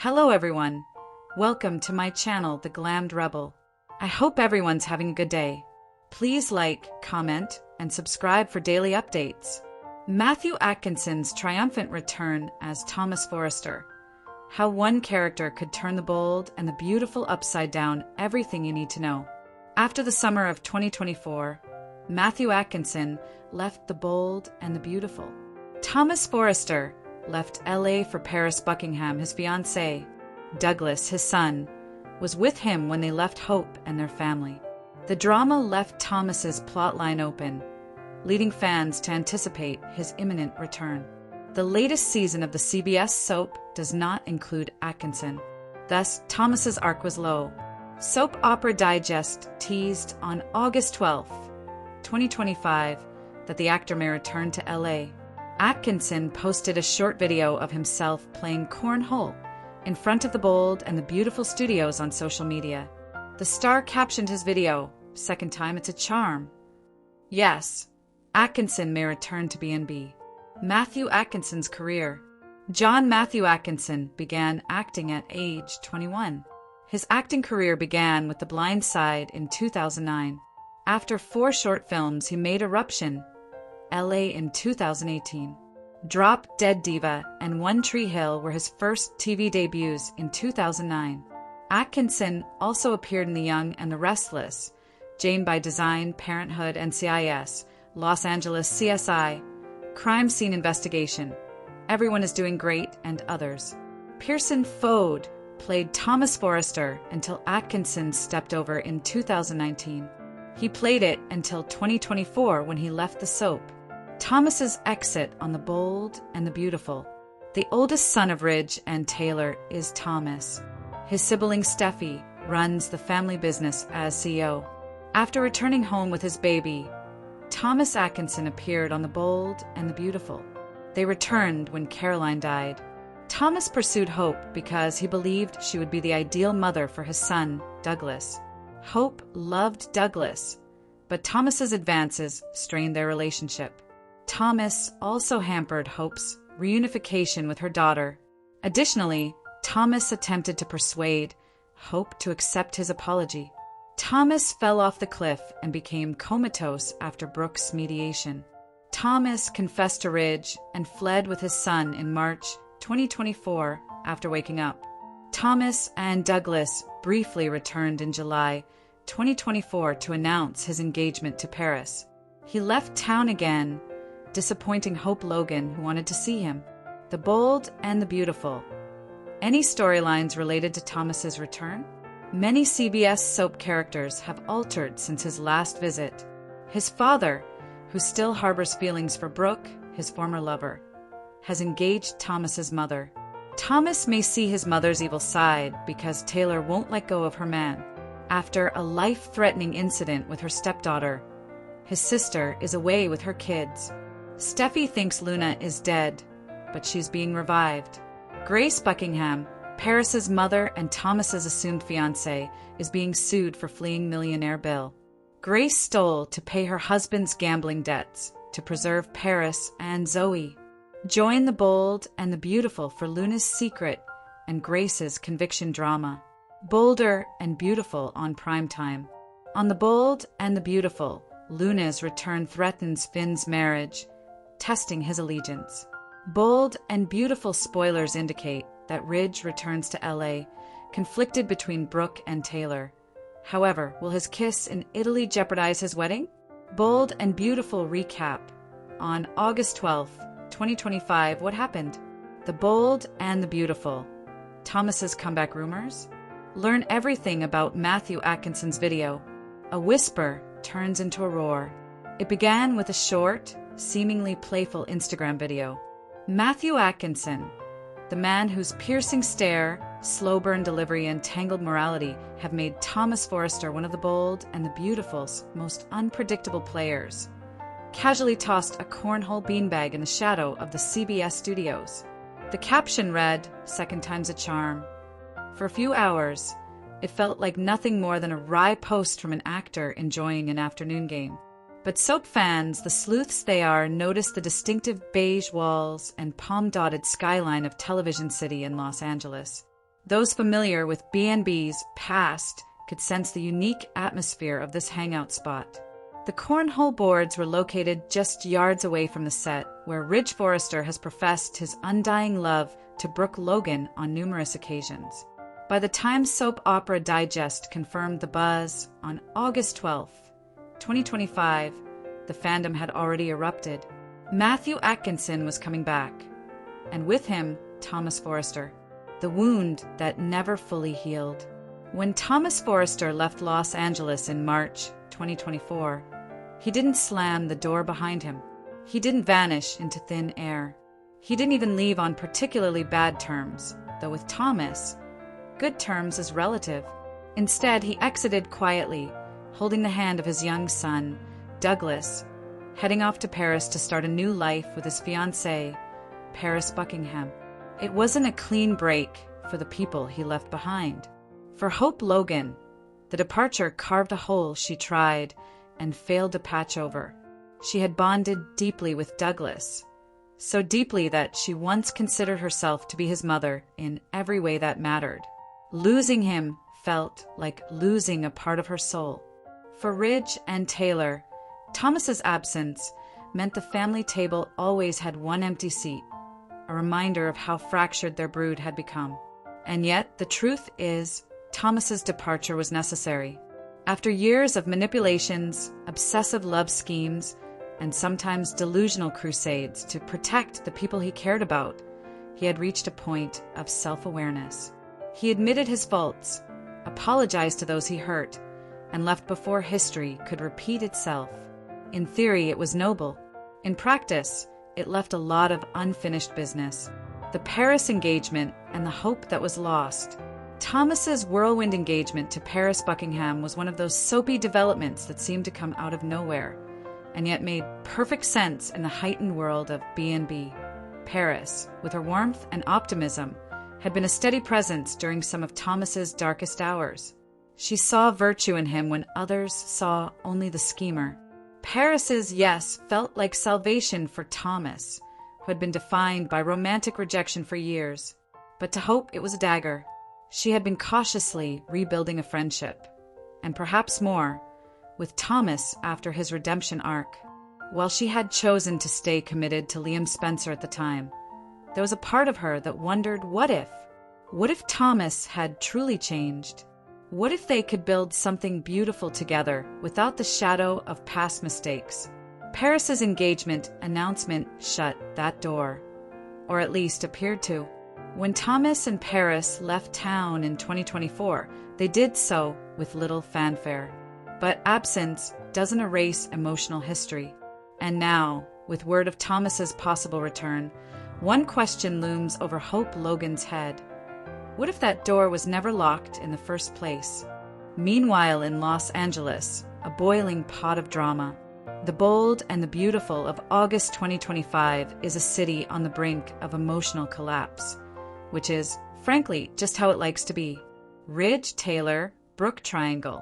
Hello everyone, welcome to my channel, The Glammed Rebel. I hope everyone's having a good day. Please like, comment, and subscribe for daily updates. Matthew Atkinson's triumphant return as Thomas Forrester. How one character could turn the bold and the beautiful upside down, everything you need to know. After the summer of 2024, Matthew Atkinson left the bold and the beautiful. Thomas Forrester left LA for Paris Buckingham. His fiancée, Douglas, his son, was with him when they left Hope and their family. The drama left Thomas's plotline open, leading fans to anticipate his imminent return. The latest season of the CBS soap does not include Atkinson. Thus, Thomas's arc was low. Soap Opera Digest teased on August 12, 2025, that the actor may return to LA. Atkinson posted a short video of himself playing cornhole in front of the bold and the beautiful studios on social media. The star captioned his video, "Second time it's a charm." Yes, Atkinson may return to B&B. Matthew Atkinson's career. John Matthew Atkinson began acting at age 21. His acting career began with The Blind Side in 2009. After 4 short films, he made Eruption, LA in 2018. Drop Dead Diva and One Tree Hill were his first TV debuts in 2009. Atkinson also appeared in The Young and the Restless, Jane by Design, Parenthood, NCIS, Los Angeles CSI, Crime Scene Investigation, Everyone is Doing Great, and others. Pearson Fode played Thomas Forrester until Atkinson stepped over in 2019. He played it until 2024 when he left the soap. Thomas's exit on The Bold and the Beautiful. The oldest son of Ridge and Taylor is Thomas. His sibling Steffi runs the family business as CEO. After returning home with his baby, Thomas Atkinson appeared on The Bold and the Beautiful. They returned when Caroline died. Thomas pursued Hope because he believed she would be the ideal mother for his son, Douglas. Hope loved Douglas, but Thomas's advances strained their relationship. Thomas also hampered Hope's reunification with her daughter. Additionally, Thomas attempted to persuade Hope to accept his apology. Thomas fell off the cliff and became comatose after Brooke's mediation. Thomas confessed to Ridge and fled with his son in March 2024 after waking up. Thomas and Douglas briefly returned in July 2024 to announce his engagement to Paris. He left town again, disappointing Hope Logan, who wanted to see him. The Bold and the Beautiful. Any storylines related to Thomas's return? Many CBS soap characters have altered since his last visit. His father, who still harbors feelings for Brooke, his former lover, has engaged Thomas's mother. Thomas may see his mother's evil side because Taylor won't let go of her man. After a life-threatening incident with her stepdaughter, his sister is away with her kids. Steffi thinks Luna is dead, but she's being revived. Grace Buckingham, Paris's mother and Thomas's assumed fiancée, is being sued for fleeing millionaire Bill. Grace stole to pay her husband's gambling debts to preserve Paris and Zoe. Join The Bold and the Beautiful for Luna's secret and Grace's conviction drama. Bolder and Beautiful on primetime. On The Bold and the Beautiful, Luna's return threatens Finn's marriage, testing his allegiance. Bold and Beautiful spoilers indicate that Ridge returns to LA, conflicted between Brooke and Taylor. However, will his kiss in Italy jeopardize his wedding? Bold and Beautiful recap. On August 12th, 2025, what happened? The Bold and the Beautiful. Thomas's comeback rumors? Learn everything about Matthew Atkinson's video. A whisper turns into a roar. It began with a short, seemingly playful Instagram video. Matthew Atkinson, the man whose piercing stare, slow burn delivery, and tangled morality have made Thomas Forrester one of the Bold and the Beautiful's most unpredictable players, casually tossed a cornhole beanbag in the shadow of the CBS studios. The caption read, "Second time's a charm." For a few hours, it felt like nothing more than a wry post from an actor enjoying an afternoon game. But soap fans, the sleuths they are, noticed the distinctive beige walls and palm-dotted skyline of Television City in Los Angeles. Those familiar with B&B's past could sense the unique atmosphere of this hangout spot. The cornhole boards were located just yards away from the set, where Ridge Forrester has professed his undying love to Brooke Logan on numerous occasions. By the time Soap Opera Digest confirmed the buzz on August 12, 2025, the fandom had already erupted. Matthew Atkinson was coming back, and with him, Thomas Forrester, the wound that never fully healed. When Thomas Forrester left Los Angeles in March 2024, he didn't slam the door behind him. He didn't vanish into thin air. He didn't even leave on particularly bad terms, though with Thomas, good terms is relative. Instead, he exited quietly, holding the hand of his young son, Douglas, heading off to Paris to start a new life with his fiancée, Paris Buckingham. It wasn't a clean break for the people he left behind. For Hope Logan, the departure carved a hole she tried and failed to patch over. She had bonded deeply with Douglas, so deeply that she once considered herself to be his mother in every way that mattered. Losing him felt like losing a part of her soul. For Ridge and Taylor, Thomas's absence meant the family table always had one empty seat, a reminder of how fractured their brood had become. And yet, the truth is, Thomas's departure was necessary. After years of manipulations, obsessive love schemes, and sometimes delusional crusades to protect the people he cared about, he had reached a point of self-awareness. He admitted his faults, apologized to those he hurt, and left before history could repeat itself. In theory, it was noble. In practice, it left a lot of unfinished business. The Paris engagement and the hope that was lost. Thomas's whirlwind engagement to Paris Buckingham was one of those soapy developments that seemed to come out of nowhere, and yet made perfect sense in the heightened world of B&B. Paris, with her warmth and optimism, had been a steady presence during some of Thomas's darkest hours. She saw virtue in him when others saw only the schemer. Paris's yes felt like salvation for Thomas, who had been defined by romantic rejection for years. But to Hope, it was a dagger. She had been cautiously rebuilding a friendship, and perhaps more, with Thomas after his redemption arc. While she had chosen to stay committed to Liam Spencer at the time, there was a part of her that wondered, what if? What if Thomas had truly changed? What if they could build something beautiful together without the shadow of past mistakes? Paris's engagement announcement shut that door, or at least appeared to. When Thomas and Paris left town in 2024, they did so with little fanfare. But absence doesn't erase emotional history. And now, with word of Thomas's possible return, one question looms over Hope Logan's head. What if that door was never locked in the first place? Meanwhile, in Los Angeles, a boiling pot of drama. The bold and the beautiful of August 2025 is a city on the brink of emotional collapse, which is, frankly, just how it likes to be. Ridge, Taylor, Brooke triangle.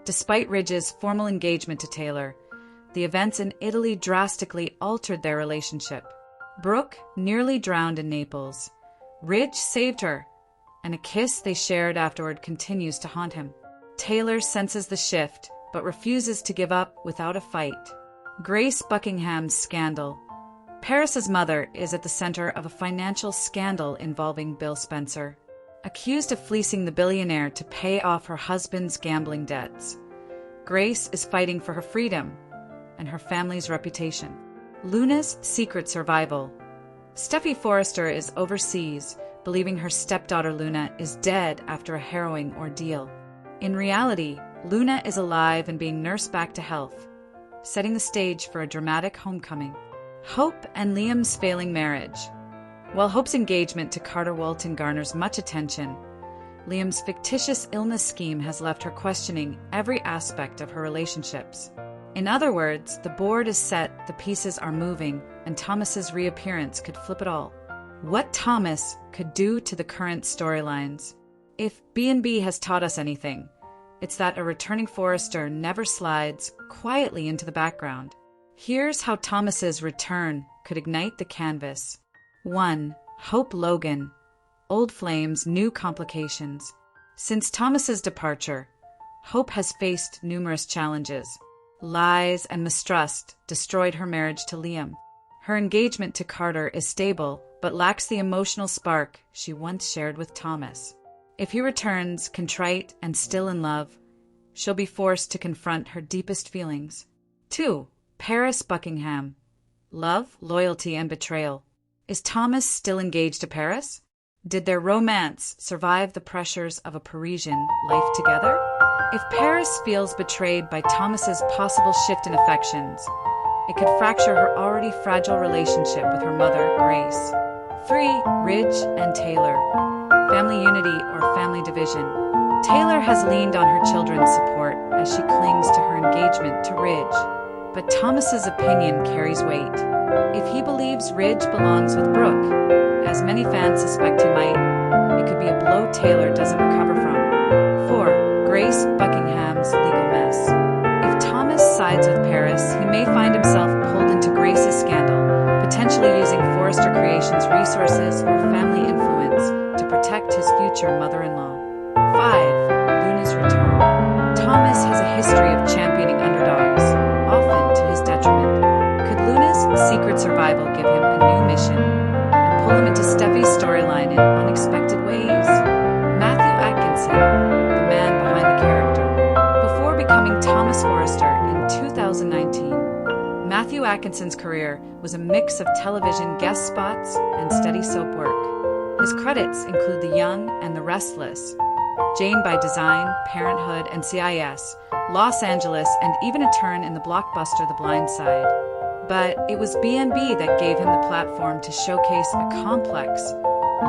Despite Ridge's formal engagement to Taylor, the events in Italy drastically altered their relationship. Brooke nearly drowned in Naples. Ridge saved her, and a kiss they shared afterward continues to haunt him. Taylor senses the shift, but refuses to give up without a fight. Grace Buckingham's scandal. Paris's mother is at the center of a financial scandal involving Bill Spencer, accused of fleecing the billionaire to pay off her husband's gambling debts. Grace is fighting for her freedom and her family's reputation. Luna's secret survival. Steffi Forrester is overseas, believing her stepdaughter Luna is dead after a harrowing ordeal. In reality, Luna is alive and being nursed back to health, setting the stage for a dramatic homecoming. Hope and Liam's failing marriage. While Hope's engagement to Carter Walton garners much attention, Liam's fictitious illness scheme has left her questioning every aspect of her relationships. In other words, the board is set, the pieces are moving, and Thomas's reappearance could flip it all. What Thomas could do to the current storylines. If B&B has taught us anything, it's that a returning Forrester never slides quietly into the background. Here's how Thomas's return could ignite the canvas. 1. Hope Logan. old flames, new complications. Since Thomas's departure, Hope has faced numerous challenges. Lies and mistrust destroyed her marriage to Liam. Her engagement to Carter is stable, but lacks the emotional spark she once shared with Thomas. If he returns, contrite and still in love, she'll be forced to confront her deepest feelings. 2. Paris Buckingham. Love, loyalty, and betrayal. Is Thomas still engaged to Paris? Did their romance survive the pressures of a Parisian life together? If Paris feels betrayed by Thomas's possible shift in affections, it could fracture her already fragile relationship with her mother, Grace. 3. Ridge and Taylor. Family unity or family division. Taylor has leaned on her children's support as she clings to her engagement to Ridge. But Thomas's opinion carries weight. If he believes Ridge belongs with Brooke, as many fans suspect he might, it could be a blow Taylor doesn't recover from. 4. Grace Buckingham's legal mess. If Thomas sides with Paris, he may find himself pulled into Grace's scandal, potentially using Forrester Creations' resources or family influence to protect his future mother-in-law. 5. Luna's return. Thomas has a history of championing underdogs, often to his detriment. Could Luna's secret survival give him a new mission and pull him into Steffi's storyline in unexpected ways? Matthew Atkinson, the man behind the character. Before becoming Thomas Forrester in 2019, Matthew Atkinson's career was a mix of television guest spots and steady soap work. His credits include The Young and the Restless, Jane by Design, Parenthood, and CIS, Los Angeles, and even a turn in the blockbuster The Blind Side. But it was B&B that gave him the platform to showcase a complex,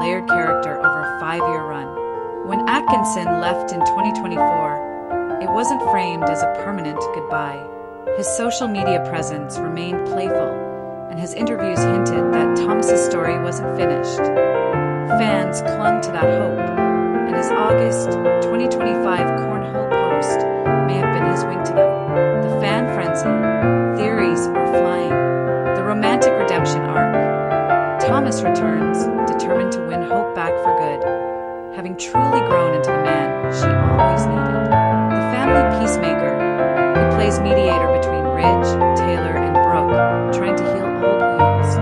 layered character over a 5-year run. When Atkinson left in 2024, it wasn't framed as a permanent goodbye. His social media presence remained playful, and his interviews hinted that Thomas's story wasn't finished. Fans clung to that hope, and his August 2025 cornhole post may have been his wing to them. The fan frenzy. Theories are flying. The romantic redemption arc. Thomas returns, determined to win Hope back for good, having truly grown into the man she always needed. The family peacemaker, who plays mediator between Ridge, Taylor, and Brooke, trying to heal old wounds,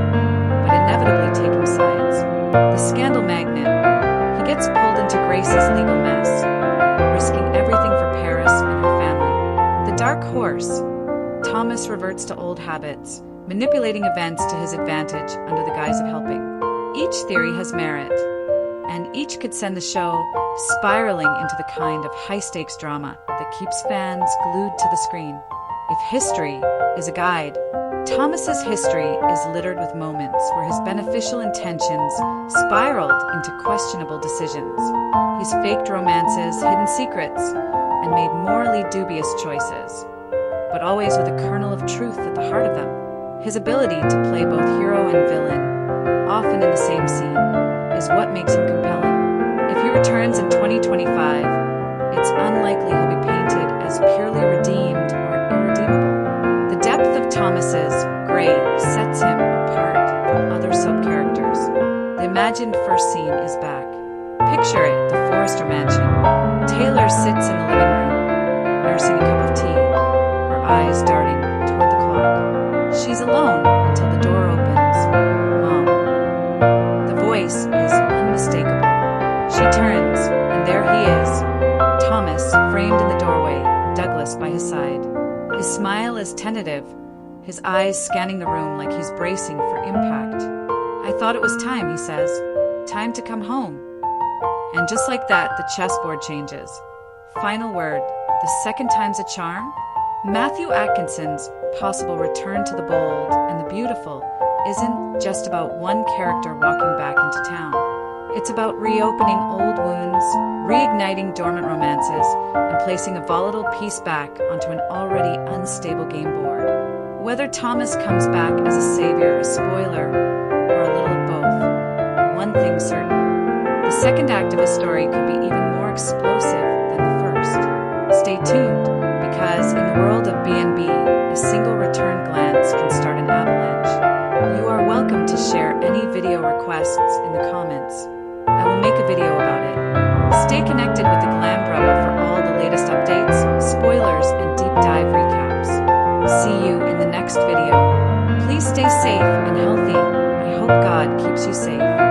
but inevitably taking sides. The scandal magnet. He gets pulled into Grace's legal mess, risking everything for Paris and her family. The dark horse. Thomas reverts to old habits, manipulating events to his advantage under the guise of helping. Each theory has merit, and each could send the show spiraling into the kind of high-stakes drama that keeps fans glued to the screen. If history is a guide, Thomas's history is littered with moments where his beneficial intentions spiraled into questionable decisions. He's faked romances, hidden secrets, and made morally dubious choices, but always with a kernel of truth at the heart of them. His ability to play both hero and villain, often in the same scene, is what makes him compelling. If he returns in 2025, it's unlikely he'll be painted as purely redeemed or irredeemable. The depth of Thomas's gray sets him apart from other soap characters. The imagined first scene is back. Picture it, the Forrester mansion. Taylor sits in the living room, nursing a cup of tea, her eyes darting toward the clock. She's alone until the door opens. Mom. The voice is unmistakable. She turns, and there he is, Thomas, framed in the doorway, Douglas by his side. His smile is tentative, his eyes scanning the room like he's bracing for impact. I thought it was time, he says. Time to come home. And just like that, the chessboard changes. Final word, the second time's a charm? Matthew Atkinson's possible return to the bold and the beautiful isn't just about one character walking back into town. It's about reopening old wounds, reigniting dormant romances, and placing a volatile piece back onto an already unstable game board. Whether Thomas comes back as a savior, a spoiler, or a little of both, one thing's certain. The second act of his story could be even more explosive than the first. Stay tuned, because in the world of B&B, a single return glance can start an avalanche. You are welcome to share any video requests in the comments. I will make a video about it. Stay connected with the Glammed Rebel for all the latest updates, spoilers, and deep dive recaps. See you in the next video. Please stay safe and healthy. I hope God keeps you safe.